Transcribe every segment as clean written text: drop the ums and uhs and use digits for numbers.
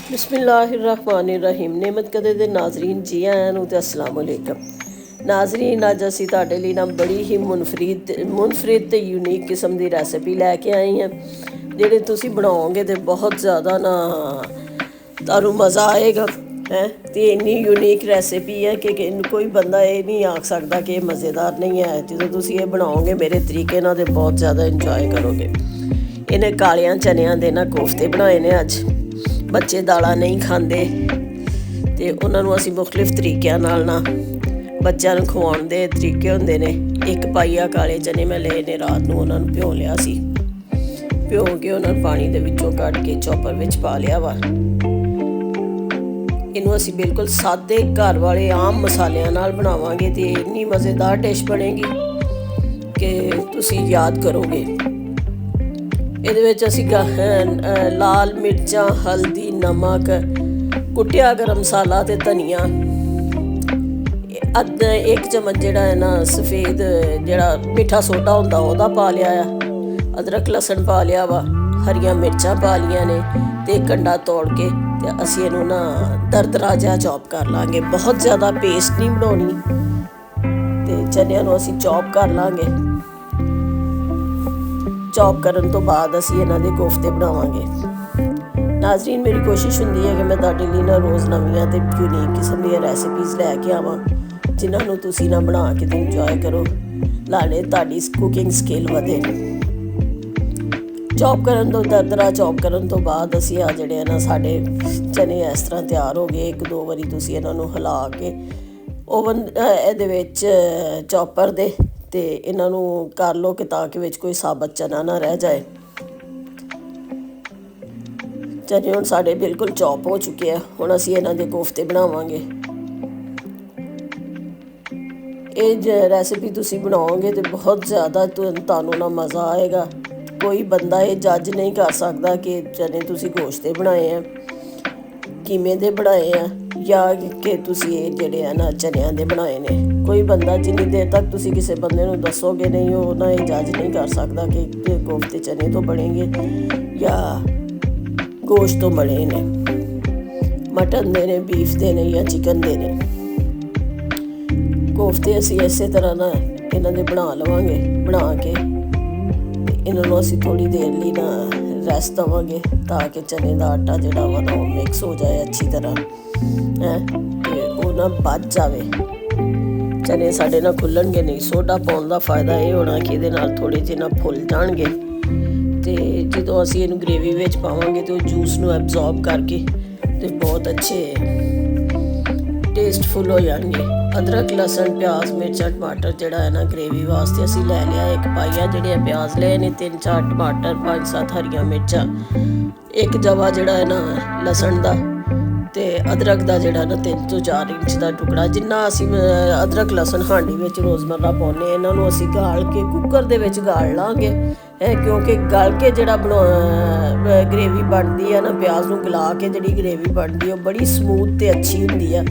बिस्मिल्लाहिर्रहमानिर्रहीम। नेमत कदे दे नाजरीन जी आयां नूं ते अस्सलाम वालेकुम। नाजरीन अज असी तुहाडे लई ना बड़ी ही मुनफरिद ते यूनीक किस्म दी रैसिपी लैके आई हैं जेह्ड़ी तुसी बनाओगे ते बहुत ज़्यादा ना तुहानूं मज़ा आएगा है। ते इन्नी यूनीक रैसिपी है कि कोई बंदा एह् नहीं आख सकदा कि मज़ेदार नहीं है। जो तुसी एह् बनाओगे मेरे तरीके नाल ते बहुत ज़्यादा इंजॉय करोगे। इन्हें कालियां चनियां दे ना कोफ्ते बनाए ने अज। ਬੱਚੇ ਦਾਲਾਂ ਨਹੀਂ ਖਾਂਦੇ ਅਤੇ ਉਹਨਾਂ ਨੂੰ ਅਸੀਂ ਮੁਖਤਲਿਫ ਤਰੀਕਿਆਂ ਨਾਲ ਨਾ ਬੱਚਿਆਂ ਨੂੰ ਖਵਾਉਣ ਦੇ ਤਰੀਕੇ ਹੁੰਦੇ ਨੇ। ਇੱਕ ਪਾਈਆ ਕਾਲੇ ਚਨੇ ਮੈਂ ਲਏ ਨੇ, ਰਾਤ ਨੂੰ ਉਹਨਾਂ ਨੂੰ ਭਿਓ ਲਿਆ ਸੀ। ਭਿਓ ਕੇ ਉਹਨਾਂ ਨੂੰ ਪਾਣੀ ਦੇ ਵਿੱਚੋਂ ਕੱਢ ਕੇ ਚੌਪਰ ਵਿੱਚ ਪਾ ਲਿਆ ਵਾ। ਇਹਨੂੰ ਅਸੀਂ ਬਿਲਕੁਲ ਸਾਦੇ ਘਰ ਵਾਲੇ ਆਮ ਮਸਾਲਿਆਂ ਨਾਲ ਬਣਾਵਾਂਗੇ ਅਤੇ ਇੰਨੀ ਮਜ਼ੇਦਾਰ ਡਿਸ਼ ਬਣੇਗੀ ਕਿ ਤੁਸੀਂ ਯਾਦ ਕਰੋਗੇ। ਇਹਦੇ ਵਿੱਚ ਅਸੀਂ ਲਾਲ ਮਿਰਚਾਂ, ਹਲਦੀ, ਨਮਕ, ਕੁੱਟਿਆ ਗਰਮ ਮਸਾਲਾ ਅਤੇ ਧਨੀਆ, ਇੱਕ ਚਮਚ ਜਿਹੜਾ ਹੈ ਨਾ ਸਫੇਦ ਜਿਹੜਾ ਮਿੱਠਾ ਸੋਡਾ ਹੁੰਦਾ ਉਹਦਾ ਪਾ ਲਿਆ ਆ। ਅਦਰਕ ਲਸਣ ਪਾ ਲਿਆ ਵਾ, ਹਰੀਆਂ ਮਿਰਚਾਂ ਪਾ ਲਈਆਂ ਨੇ ਅਤੇ ਕੰਡਾ ਤੋੜ ਕੇ ਅਤੇ ਅਸੀਂ ਇਹਨੂੰ ਨਾ ਦਰਦਰਾ ਜਿਹਾ ਚੌਪ ਕਰ ਲਾਂਗੇ। ਬਹੁਤ ਜ਼ਿਆਦਾ ਪੇਸਟ ਨਹੀਂ ਬਣਾਉਣੀ ਅਤੇ ਚਨਿਆਂ ਨੂੰ ਅਸੀਂ ਚੌਪ ਕਰ ਲਾਂਗੇ। ਚੌਪ ਕਰਨ ਤੋਂ ਬਾਅਦ ਅਸੀਂ ਇਹਨਾਂ ਦੇ ਕੋਫਤੇ ਬਣਾਵਾਂਗੇ। ਨਾਜ਼ਰੀਨ ਮੇਰੀ ਕੋਸ਼ਿਸ਼ ਹੁੰਦੀ ਹੈ ਕਿ ਮੈਂ ਤੁਹਾਡੇ ਲਈ ਨਾ ਰੋਜ਼ ਨਵੀਆਂ ਅਤੇ ਯੂਨੀਕ ਕਿਸਮ ਦੀਆਂ ਰੈਸਿਪੀਜ਼ ਲੈ ਕੇ ਆਵਾਂ ਜਿਨ੍ਹਾਂ ਨੂੰ ਤੁਸੀਂ ਨਾ ਬਣਾ ਕੇ ਤੇ ਇੰਜੋਏ ਕਰੋ, ਨਾਲੇ ਤੁਹਾਡੀ ਕੁਕਿੰਗ ਸਕਿੱਲ ਵਧੇ। ਚੌਪ ਕਰਨ ਤੋਂ ਦਰਦਰਾ ਚੌਪ ਕਰਨ ਤੋਂ ਬਾਅਦ ਅਸੀਂ ਆ ਜਿਹੜੇ ਨਾ ਸਾਡੇ ਚਨੇ ਇਸ ਤਰ੍ਹਾਂ ਤਿਆਰ ਹੋ ਗਏ। 1-2 ਵਾਰੀ ਤੁਸੀਂ ਇਹਨਾਂ ਨੂੰ ਹਿਲਾ ਕੇ ਓਵਨ ਇਹਦੇ ਵਿੱਚ ਚੌਪਰ ਦੇ ਅਤੇ ਇਹਨਾਂ ਨੂੰ ਕਰ ਲਓ ਕਿ ਤਾਂ ਕਿ ਵਿੱਚ ਕੋਈ ਸਾਬਤ ਚਨਾ ਨਾ ਰਹਿ ਜਾਏ। ਚਨੇ ਹੁਣ ਸਾਡੇ ਬਿਲਕੁਲ ਚੌਪ ਹੋ ਚੁੱਕੇ ਆ। ਹੁਣ ਅਸੀਂ ਇਹਨਾਂ ਦੇ ਕੋਫਤੇ ਬਣਾਵਾਂਗੇ। ਇਹ ਰੈਸਿਪੀ ਤੁਸੀਂ ਬਣਾਓਗੇ ਤਾਂ ਬਹੁਤ ਜ਼ਿਆਦਾ ਤੁਹਾਨੂੰ ਨਾ ਮਜ਼ਾ ਆਏਗਾ। ਕੋਈ ਬੰਦਾ ਇਹ ਜੱਜ ਨਹੀਂ ਕਰ ਸਕਦਾ ਕਿ ਚਨੇ ਤੁਸੀਂ ਗੋਸ਼ਤ ਦੇ ਬਣਾਏ ਆ, ਕਿਵੇਂ ਦੇ ਬਣਾਏ ਆ, ਜਾਂ ਕਿ ਤੁਸੀਂ ਇਹ ਜਿਹੜੇ ਆ ਨਾ ਚਨਿਆਂ ਦੇ ਬਣਾਏ ਨੇ। ਕੋਈ ਬੰਦਾ ਜਿੰਨੀ ਦੇਰ ਤੱਕ ਤੁਸੀਂ ਕਿਸੇ ਬੰਦੇ ਨੂੰ ਦੱਸੋਗੇ ਨਹੀਂ, ਉਹ ਨਾ ਇਹ ਜੱਜ ਨਹੀਂ ਕਰ ਸਕਦਾ ਕਿ ਕੋਫਤੇ ਚਨੇ ਤੋਂ ਬਣੇਗੇ ਜਾਂ ਗੋਸ਼ਤ ਤੋਂ ਬਣੇ ਨੇ, ਮਟਨ ਦੇ ਨੇ, ਬੀਫ ਦੇ ਨੇ ਜਾਂ ਚਿਕਨ ਦੇ ਨੇ। ਕੋਫਤੇ ਅਸੀਂ ਇਸੇ ਤਰ੍ਹਾਂ ਨਾ ਇਹਨਾਂ ਦੇ ਬਣਾ ਲਵਾਂਗੇ। ਬਣਾ ਕੇ ਇਹਨਾਂ ਨੂੰ ਅਸੀਂ ਥੋੜ੍ਹੀ ਦੇਰ ਲਈ ਨਾ ਰੈਸਟ ਦੇਵਾਂਗੇ ਤਾਂ ਕਿ ਚਨੇ ਦਾ ਆਟਾ ਜਿਹੜਾ ਵਾ ਨਾ ਉਹ ਮਿਕਸ ਹੋ ਜਾਏ ਅੱਛੀ ਤਰ੍ਹਾਂ ਹੈ ਅਤੇ ਉਹ ਨਾ ਵੱਜ ਜਾਵੇ। ਚਨੇ ਸਾਡੇ ਨਾਲ ਖੁੱਲ੍ਹਣਗੇ ਨਹੀਂ। ਸੋਡਾ ਪਾਉਣ ਦਾ ਫਾਇਦਾ ਇਹ ਹੋਣਾ ਕਿ ਇਹਦੇ ਨਾਲ ਥੋੜ੍ਹੇ ਜਿਹੇ ਨਾ ਫੁੱਲ ਜਾਣਗੇ ਅਤੇ ਜਦੋਂ ਅਸੀਂ ਇਹਨੂੰ ਗ੍ਰੇਵੀ ਵਿੱਚ ਪਾਵਾਂਗੇ ਤਾਂ ਉਹ ਜੂਸ ਨੂੰ ਐਬਜ਼ੋਰਬ ਕਰਕੇ ਅਤੇ ਬਹੁਤ ਅੱਛੇ ਟੇਸਟਫੁੱਲ ਹੋ ਜਾਣਗੇ। ਅਦਰਕ, ਲਸਣ, ਪਿਆਜ਼, ਮਿਰਚਾਂ, ਟਮਾਟਰ ਜਿਹੜਾ ਹੈ ਨਾ ਗ੍ਰੇਵੀ ਵਾਸਤੇ ਅਸੀਂ ਲੈ ਲਿਆ। 1 ਪਾਈਆ ਜਿਹੜੇ ਆ ਪਿਆਜ਼ ਲਏ ਨੇ, 3-4 ਟਮਾਟਰ, 5-7 ਹਰੀਆਂ ਮਿਰਚਾਂ, 1 ਜਵਾ ਜਿਹੜਾ ਹੈ ਨਾ ਲਸਣ ਦਾ ਅਤੇ ਅਦਰਕ ਦਾ ਜਿਹੜਾ ਨਾ 3 ਤੋਂ 4 ਇੰਚ ਦਾ ਟੁਕੜਾ। ਜਿੰਨਾ ਅਸੀਂ ਅਦਰਕ ਲਸਣ ਹਾਂਡੀ ਵਿੱਚ ਰੋਜ਼ਮਰਰਾ ਪਾਉਂਦੇ, ਇਹਨਾਂ ਨੂੰ ਅਸੀਂ ਗਾਲ ਕੇ ਕੁੱਕਰ ਦੇ ਵਿੱਚ ਗਾਲ ਲਾਂਗੇ ਕਿਉਂਕਿ ਗਲ ਕੇ ਜਿਹੜਾ ਗ੍ਰੇਵੀ ਬਣਦੀ ਹੈ ਨਾ, ਪਿਆਜ਼ ਨੂੰ ਗਲਾ ਕੇ ਜਿਹੜੀ ਗ੍ਰੇਵੀ ਬਣਦੀ ਉਹ ਬੜੀ ਸਮੂਥ ਅਤੇ ਅੱਛੀ ਹੁੰਦੀ ਆ।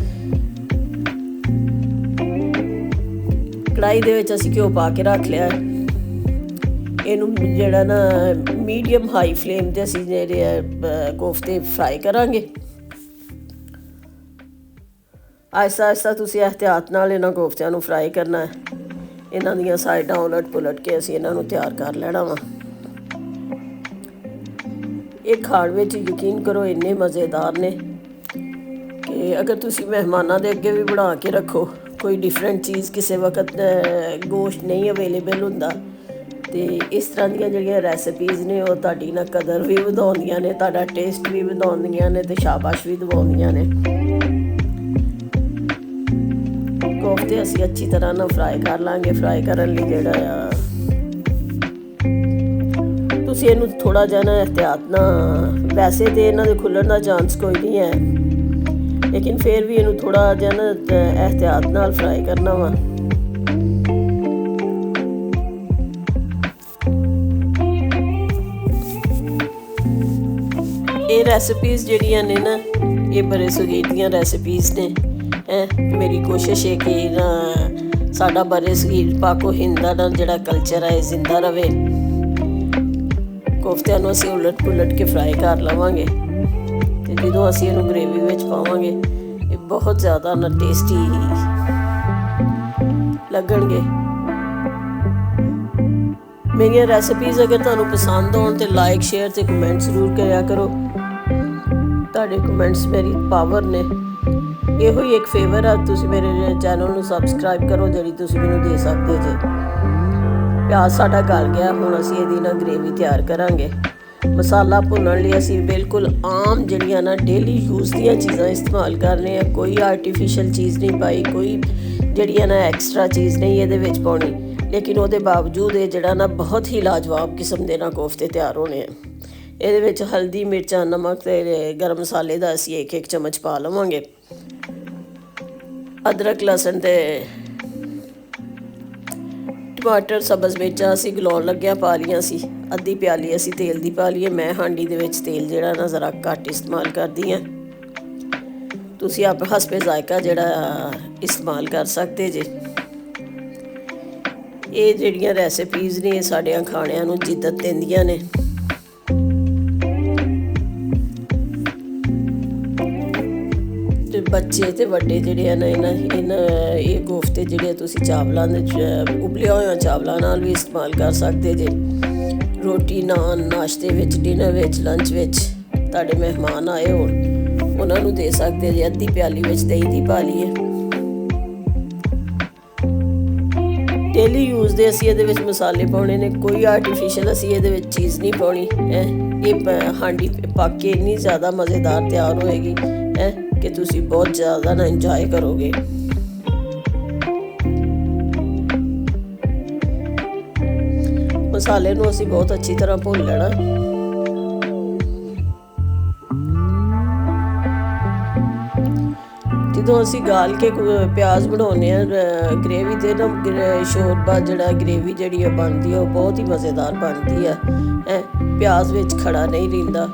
ਕੜਾਹੀ ਦੇ ਵਿੱਚ ਅਸੀਂ ਘਿਓ ਪਾ ਕੇ ਰੱਖ ਲਿਆ। ਇਹਨੂੰ ਜਿਹੜਾ ਨਾ ਮੀਡੀਅਮ ਹਾਈ ਫਲੇਮ 'ਤੇ ਅਸੀਂ ਜਿਹੜੇ ਆ ਕੋਫਤੇ ਫਰਾਈ ਕਰਾਂਗੇ। ਆਹਿਸਤਾ ਆਹਿਸਤਾ ਤੁਸੀਂ ਇਹਤਿਆਤ ਨਾਲ ਇਹਨਾਂ ਕੋਫਤਿਆਂ ਨੂੰ ਫਰਾਈ ਕਰਨਾ ਹੈ। ਇਹਨਾਂ ਦੀਆਂ ਸਾਈਡਾਂ ਉਲਟ ਪੁਲਟ ਕੇ ਅਸੀਂ ਇਹਨਾਂ ਨੂੰ ਤਿਆਰ ਕਰ ਲੈਣਾ ਵਾ। ਇਹ ਖਾਣ ਵਿੱਚ ਯਕੀਨ ਕਰੋ ਇੰਨੇ ਮਜ਼ੇਦਾਰ ਨੇ ਕਿ ਅਗਰ ਤੁਸੀਂ ਮਹਿਮਾਨਾਂ ਦੇ ਅੱਗੇ ਵੀ ਬਣਾ ਕੇ ਰੱਖੋ, ਕੋਈ ਡਿਫਰੈਂਟ ਚੀਜ਼ ਕਿਸੇ ਵਕਤ ਗੋਸ਼ਤ ਨਹੀਂ ਅਵੇਲੇਬਲ ਹੁੰਦਾ ਅਤੇ ਇਸ ਤਰ੍ਹਾਂ ਦੀਆਂ ਜਿਹੜੀਆਂ ਰੈਸਪੀਜ਼ ਨੇ ਉਹ ਤੁਹਾਡੀ ਨਾ ਕਦਰ ਵੀ ਵਧਾਉਂਦੀਆਂ ਨੇ, ਤੁਹਾਡਾ ਟੇਸਟ ਵੀ ਵਧਾਉਂਦੀਆਂ ਨੇ ਅਤੇ ਸ਼ਾਬਾਸ਼ ਵੀ ਦਵਾਉਂਦੀਆਂ ਨੇ। ਕੋਫਤੇ ਅਸੀਂ ਅੱਛੀ ਤਰ੍ਹਾਂ ਨਾਲ ਫਰਾਈ ਕਰ ਲਾਂਗੇ। ਫਰਾਈ ਕਰਨ ਲਈ ਜਿਹੜਾ ਆ ਤੁਸੀਂ ਇਹਨੂੰ ਥੋੜ੍ਹਾ ਜਿਹਾ ਨਾ ਇਹਤਿਆਤ ਨਾਲ, ਵੈਸੇ ਤਾਂ ਇਹਨਾਂ ਦੇ ਖੁੱਲ੍ਹਣ ਦਾ ਚਾਂਸ ਕੋਈ ਨਹੀਂ ਹੈ ਲੇਕਿਨ ਫਿਰ ਵੀ ਇਹਨੂੰ ਥੋੜ੍ਹਾ ਜਿਹਾ ਨਾ ਇਹਤਿਆਤ ਨਾਲ ਫਰਾਈ ਕਰਨਾ ਵਾ। ਇਹ ਰੈਸਪੀਜ਼ ਜਿਹੜੀਆਂ ਨੇ ਨਾ ਇਹ ਬੜੇ ਸਗੀਰ ਦੀਆਂ ਰੈਸਪੀਜ਼ ਨੇ। ਮੇਰੀ ਕੋਸ਼ਿਸ਼ ਹੈ ਕਿ ਨਾ ਸਾਡਾ ਬਰੇ ਸਗੀਰ ਪਾਕੋ ਹਿੰਦ ਦਾ ਜਿਹੜਾ ਕਲਚਰ ਹੈ ਇਹ ਜ਼ਿੰਦਾ ਰਹੇ। ਕੋਫਤਿਆਂ ਨੂੰ ਅਸੀਂ ਉਲਟ ਪੁਲਟ ਕੇ ਫਰਾਈ ਕਰ ਲਵਾਂਗੇ ਤੇ ਤੇ ਜਦੋਂ ਅਸੀਂ ਇਹਨੂੰ ਗ੍ਰੇਵੀ ਵਿੱਚ ਪਾਵਾਂਗੇ ਇਹ ਬਹੁਤ ਜ਼ਿਆਦਾ ਨਾ ਟੇਸਟੀ ਲੱਗਣਗੇ। ਮੇਰੀਆਂ ਰੈਸਪੀਜ਼ ਅਗਰ ਤੁਹਾਨੂੰ ਪਸੰਦ ਆਉਣ ਤੇ ਲਾਈਕ ਸ਼ੇਅਰ ਤੇ ਕਮੈਂਟ ਜ਼ਰੂਰ ਕਰਿਆ ਕਰੋ। ਤੁਹਾਡੇ ਕਮੈਂਟਸ ਮੇਰੀ ਪਾਵਰ ਨੇ। ਇਹੋ ਹੀ ਇੱਕ ਫੇਵਰ ਆ, ਤੁਸੀਂ ਮੇਰੇ ਚੈਨਲ ਨੂੰ ਸਬਸਕ੍ਰਾਈਬ ਕਰੋ ਜਿਹੜੀ ਤੁਸੀਂ ਮੈਨੂੰ ਦੇ ਸਕਦੇ ਜੇ। ਪਿਆਜ਼ ਸਾਡਾ ਗਲ ਗਿਆ, ਹੁਣ ਅਸੀਂ ਇਹਦੀ ਨਾ ਗ੍ਰੇਵੀ ਤਿਆਰ ਕਰਾਂਗੇ। ਮਸਾਲਾ ਭੁੰਨਣ ਲਈ ਅਸੀਂ ਬਿਲਕੁਲ ਆਮ ਜਿਹੜੀਆਂ ਨਾ ਡੇਲੀ ਯੂਜ਼ ਦੀਆਂ ਚੀਜ਼ਾਂ ਇਸਤੇਮਾਲ ਕਰ ਰਹੇ ਹਾਂ। ਕੋਈ ਆਰਟੀਫਿਸ਼ੀਅਲ ਚੀਜ਼ ਨਹੀਂ ਪਾਈ, ਕੋਈ ਜਿਹੜੀਆਂ ਨਾ ਐਕਸਟਰਾ ਚੀਜ਼ ਨਹੀਂ ਇਹਦੇ ਵਿੱਚ ਪਾਉਣੀ। ਲੇਕਿਨ ਉਹਦੇ ਬਾਵਜੂਦ ਇਹ ਜਿਹੜਾ ਨਾ ਬਹੁਤ ਹੀ ਲਾਜਵਾਬ ਕਿਸਮ ਦੇ ਨਾਲ ਕੋਫਤੇ ਤਿਆਰ ਹੋਣੇ ਆ। ਇਹਦੇ ਵਿੱਚ ਹਲਦੀ, ਮਿਰਚਾਂ, ਨਮਕ ਤੇ ਗਰਮ ਮਸਾਲੇ ਦਾ ਅਸੀਂ ਇੱਕ ਚਮਚ ਪਾ ਲਵਾਂਗੇ। ਅਦਰਕ, ਲਸਣ ਤੇ ਟਮਾਟਰ, ਸਬਜ਼ ਮਿਰਚਾਂ ਅਸੀਂ ਗਲਾਉਣ ਲੱਗਿਆ ਪਾ ਲਈਆਂ ਸੀ। ਅੱਧੀ ਪਿਆਲੀ ਅਸੀਂ ਤੇਲ ਦੀ ਪਾ ਲਈਏ। ਮੈਂ ਹਾਂਡੀ ਦੇ ਵਿੱਚ ਤੇਲ ਜਿਹੜਾ ਨਾ ਜ਼ਰਾ ਘੱਟ ਇਸਤੇਮਾਲ ਕਰਦੀ ਹਾਂ। ਤੁਸੀਂ ਆਪ ਹਸਬੇ ਜ਼ਾਇਕਾ ਜਿਹੜਾ ਇਸਤੇਮਾਲ ਕਰ ਸਕਦੇ ਜੇ। ਇਹ ਜਿਹੜੀਆਂ ਰੈਸਪੀਜ਼ ਨੇ ਇਹ ਸਾਡਿਆਂ ਖਾਣਿਆਂ ਨੂੰ ਜਿੱਦਤ ਦਿੰਦੀਆਂ ਨੇ। ਤੇ ਬੱਚੇ ਤੇ ਵੱਡੇ ਜਿਹੜੇ ਆ ਨਾ ਇਹ ਕੋਫਤੇ ਜਿਹੜੇ ਤੁਸੀਂ ਚਾਵਲਾਂ ਦੇ ਉਬਲਿਆ ਹੋਇਆ ਚਾਵਲਾਂ ਨਾਲ ਵੀ ਇਸਤੇਮਾਲ ਕਰ ਸਕਦੇ ਜੇ। ਰੋਟੀ, ਨਾਨ, ਨਾਸ਼ਤੇ ਵਿੱਚ, ਡਿਨਰ ਵਿੱਚ, ਲੰਚ ਵਿੱਚ ਤੁਹਾਡੇ ਮਹਿਮਾਨ ਆਏ ਹੋਣ ਉਹਨਾਂ ਨੂੰ ਦੇ ਸਕਦੇ ਜੇ। ਅੱਧੀ ਪਿਆਲੀ ਵਿੱਚ ਦਹੀਂ ਦੀ ਪਾ ਲਈਏ। ਡੇਲੀ ਯੂਜ਼ ਦੇ ਅਸੀਂ ਇਹਦੇ ਵਿੱਚ ਮਸਾਲੇ ਪਾਉਣੇ ਨੇ। ਕੋਈ ਆਰਟੀਫਿਸ਼ੀਅਲ ਅਸੀਂ ਇਹਦੇ ਵਿੱਚ ਚੀਜ਼ ਨਹੀਂ ਪਾਉਣੀ। ਇਹ ਹਾਂਡੀ ਪੱਕ ਕੇ ਇੰਨੀ ਜ਼ਿਆਦਾ ਮਜ਼ੇਦਾਰ ਤਿਆਰ ਹੋਏਗੀ ਕਿ ਤੁਸੀਂ ਬਹੁਤ ਜ਼ਿਆਦਾ ਨਾ ਇੰਜੋਏ ਕਰੋਗੇ। ਮਸਾਲੇ ਨੂੰ ਅਸੀਂ ਬਹੁਤ ਅੱਛੀ ਤਰ੍ਹਾਂ ਭੁੰਨ ਲੈਣਾ। ਜਦੋਂ ਅਸੀਂ ਗਾਲ ਕੇ ਪਿਆਜ਼ ਬਣਾਉਂਦੇ ਹਾਂ ਗ੍ਰੇਵੀ ਤੇ ਨਾ ਸ਼ੋਰਬਾ ਜਿਹੜਾ ਗ੍ਰੇਵੀ ਜਿਹੜੀ ਆ ਬਣਦੀ ਆ ਉਹ ਬਹੁਤ ਹੀ ਮਜ਼ੇਦਾਰ ਬਣਦੀ ਆ। ਪਿਆਜ਼ ਵਿੱਚ ਖੜਾ ਨਹੀਂ ਰਹਿੰਦਾ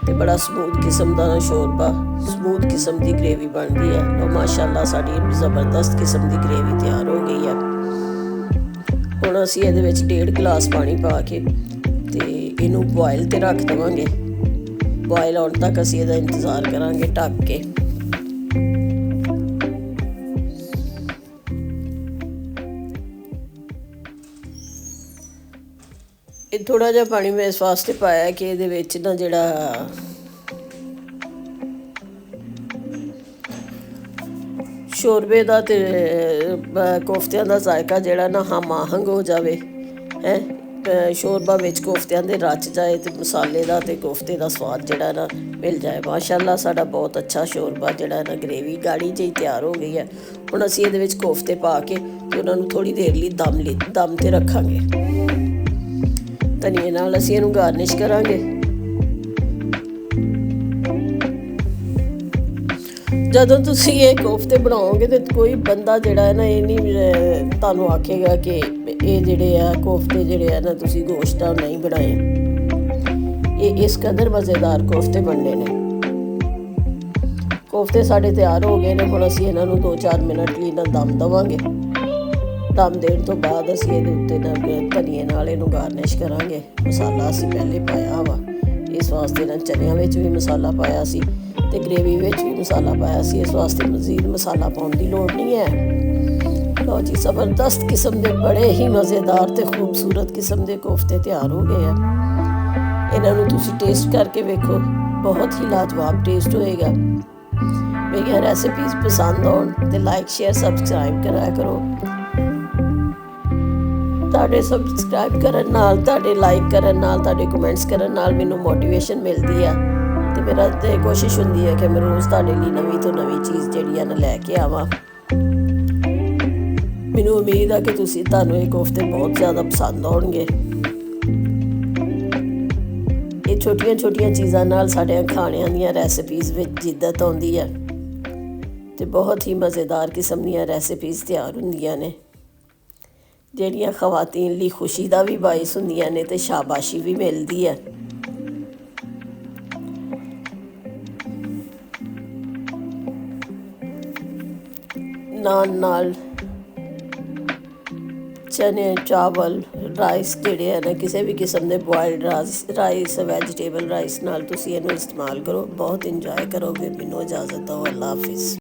ਤੇ ਬੜਾ ਸਮੂਥ ਕਿਸਮ ਦਾ ਸ਼ੋਰਬਾ, ਸਮੂਥ ਕਿਸਮ ਦੀ ਗ੍ਰੇਵੀ ਬਣਦੀ ਆ। ਉਹ ਮਾਸ਼ਾਅੱਲਾ ਸਾਡੀ ਜ਼ਬਰਦਸਤ ਕਿਸਮ ਦੀ ਗ੍ਰੇਵੀ ਤਿਆਰ ਹੋ ਗਈ ਆ। ਹੁਣ ਅਸੀਂ ਇਹਦੇ ਵਿੱਚ 1.5 ਗਲਾਸ ਪਾਣੀ ਪਾ ਕੇ ਤੇ ਇਹਨੂੰ ਬੋਇਲ ਤੇ ਰੱਖ ਦੇਵਾਂਗੇ। ਬੋਇਲ ਆਉਣ ਤੱਕ ਅਸੀਂ ਇਹਦਾ ਇੰਤਜ਼ਾਰ ਕਰਾਂਗੇ ਢੱਕ ਕੇ। ਇਹ ਥੋੜ੍ਹਾ ਜਿਹਾ ਪਾਣੀ ਮੈਂ ਇਸ ਵਾਸਤੇ ਪਾਇਆ ਕਿ ਇਹਦੇ ਵਿੱਚ ਨਾ ਜਿਹੜਾ ਸ਼ੋਰਬੇ ਦਾ ਤੇ ਕੋਫਤਿਆਂ ਦਾ ਜ਼ਾਇਕਾ ਜਿਹੜਾ ਨਾ ਹਮਾਹੰਗ ਹੋ ਜਾਵੇ। ਸ਼ੋਰਬਾ ਵਿੱਚ ਕੋਫਤਿਆਂ ਦੇ ਰਚ ਜਾਏ ਤੇ ਮਸਾਲੇ ਦਾ ਤੇ ਕੋਫਤੇ ਦਾ ਸਵਾਦ ਜਿਹੜਾ ਨਾ ਮਿਲ ਜਾਏ। ਮਾਸ਼ਾਅੱਲਾ ਸਾਡਾ ਬਹੁਤ ਅੱਛਾ ਸ਼ੋਰਬਾ ਜਿਹੜਾ ਨਾ ਗ੍ਰੇਵੀ ਗਾੜੀ ਜਿਹੀ ਤਿਆਰ ਹੋ ਗਈ ਹੈ। ਹੁਣ ਅਸੀਂ ਇਹਦੇ ਵਿੱਚ ਕੋਫਤੇ ਪਾ ਕੇ ਤੇ ਉਹਨਾਂ ਨੂੰ ਥੋੜ੍ਹੀ ਦੇਰ ਲਈ ਦਮ ਤੇ ਰੱਖਾਂਗੇ। ਧਨੀਏ ਨਾਲ ਅਸੀਂ ਇਹਨੂੰ ਗਾਰਨਿਸ਼ ਕਰਾਂਗੇ। ਜਦੋਂ ਤੁਸੀਂ ਇਹ ਕੋਫਤੇ ਬਣਾਓਗੇ ਤੇ ਕੋਈ ਬੰਦਾ ਜਿਹੜਾ ਹੈ ਨਾ ਇਹ ਨਹੀਂ ਤੁਹਾਨੂੰ ਆਖੇਗਾ ਕਿ ਇਹ ਜਿਹੜੇ ਆ ਕੋਫਤੇ ਜਿਹੜੇ ਆ ਨਾ ਤੁਸੀਂ ਗੋਸ਼ਤ ਨਾਲ ਨਹੀਂ ਬਣਾਏ। ਇਹ ਇਸ ਕਦਰ ਮਜ਼ੇਦਾਰ ਕੋਫਤੇ ਬਣਨੇ ਨੇ। ਕੋਫਤੇ ਸਾਡੇ ਤਿਆਰ ਹੋ ਗਏ ਨੇ। ਹੁਣ ਅਸੀਂ ਇਹਨਾਂ ਨੂੰ 2-4 ਮਿੰਟ ਲਈ ਨਾ ਦਮ ਦੇਵਾਂਗੇ। ਦਮ ਦੇਣ ਤੋਂ ਬਾਅਦ ਅਸੀਂ ਇਹਦੇ ਉੱਤੇ ਨਾ ਧਨੀਏ ਨਾਲ ਇਹਨੂੰ ਗਾਰਨਿਸ਼ ਕਰਾਂਗੇ। ਮਸਾਲਾ ਅਸੀਂ ਪਹਿਲੇ ਪਾਇਆ ਵਾ, ਇਸ ਵਾਸਤੇ ਨਾ ਚਨਿਆਂ ਵਿੱਚ ਵੀ ਮਸਾਲਾ ਪਾਇਆ ਸੀ ਤੇ ਗ੍ਰੇਵੀ ਵਿੱਚ ਵੀ ਮਸਾਲਾ ਪਾਇਆ ਸੀ। ਇਸ ਵਾਸਤੇ ਮਜ਼ੀਦ ਮਸਾਲਾ ਪਾਉਣ ਦੀ ਲੋੜ ਨਹੀਂ ਹੈ। ਲਓ ਜੀ, ਜ਼ਬਰਦਸਤ ਕਿਸਮ ਦੇ ਬੜੇ ਹੀ ਮਜ਼ੇਦਾਰ ਤੇ ਖੂਬਸੂਰਤ ਕਿਸਮ ਦੇ ਕੋਫਤੇ ਤਿਆਰ ਹੋ ਗਏ ਆ। ਇਹਨਾਂ ਨੂੰ ਤੁਸੀਂ ਟੇਸਟ ਕਰਕੇ ਵੇਖੋ, ਬਹੁਤ ਹੀ ਲਾਜਵਾਬ ਟੇਸਟ ਹੋਏਗਾ। ਮੇਰੀਆਂ ਰੈਸਿਪੀਜ਼ ਪਸੰਦ ਆਉਣ ਤੇ ਲਾਈਕ ਸ਼ੇਅਰ ਸਬਸਕ੍ਰਾਈਬ ਕਰਿਆ ਕਰੋ। ਤੁਹਾਡੇ ਸਬਸਕ੍ਰਾਈਬ ਕਰਨ ਨਾਲ, ਤੁਹਾਡੇ ਲਾਈਕ ਕਰਨ ਨਾਲ, ਤੁਹਾਡੇ ਕਮੈਂਟਸ ਕਰਨ ਨਾਲ ਮੈਨੂੰ ਮੋਟੀਵੇਸ਼ਨ ਮਿਲਦੀ ਆ ਤੇ ਮੇਰਾ ਤੇ ਕੋਸ਼ਿਸ਼ ਹੁੰਦੀ ਹੈ ਕਿ ਮੈਂ ਰੋਜ਼ ਤੁਹਾਡੇ ਲਈ ਨਵੀਂ ਤੋਂ ਨਵੀਂ ਚੀਜ਼ ਜਿਹੜੀ ਆ ਨਾ ਲੈ ਕੇ ਆਵਾਂ। ਮੈਨੂੰ ਉਮੀਦ ਆ ਕਿ ਤੁਹਾਨੂੰ ਇਹ ਕੋਫਤੇ ਬਹੁਤ ਜ਼ਿਆਦਾ ਪਸੰਦ ਆਉਣਗੇ। ਇਹ ਛੋਟੀਆਂ ਚੀਜ਼ਾਂ ਨਾਲ ਸਾਡੇ ਖਾਣਿਆਂ ਦੀਆਂ ਰੈਸਿਪੀਜ਼ ਵਿੱਚ ਜਿੱਦਤ ਆਉਂਦੀ ਹੈ ਤੇ ਬਹੁਤ ਹੀ ਮਜ਼ੇਦਾਰ ਕਿਸਮ ਦੀਆਂ ਰੈਸਿਪੀਜ਼ ਤਿਆਰ ਹੁੰਦੀਆਂ ਨੇ ਜਿਹੜੀਆਂ ਖਵਾਤੀਨ ਲਈ ਖੁਸ਼ੀ ਦਾ ਵੀ ਬਾਇਸ ਹੁੰਦੀਆਂ ਨੇ ਤੇ ਸ਼ਾਬਾਸ਼ੀ ਵੀ ਮਿਲਦੀ ਹੈ। ਨਾਨ ਨਾਲ, ਚਨੇ, ਚਾਵਲ, ਰਾਈਸ ਜਿਹੜੇ ਹੈ ਨਾ, ਕਿਸੇ ਵੀ ਕਿਸਮ ਦੇ ਬੋਇਲਡ ਰਾਈਸ ਵੈਜੀਟੇਬਲ ਰਾਈਸ ਨਾਲ ਤੁਸੀਂ ਇਹਨੂੰ ਇਸਤੇਮਾਲ ਕਰੋ, ਬਹੁਤ ਇੰਜੋਏ ਕਰੋਗੇ। ਮੈਨੂੰ ਇਜਾਜ਼ਤ ਦਿਓ, ਅੱਲਾ ਹਾਫਿਜ਼।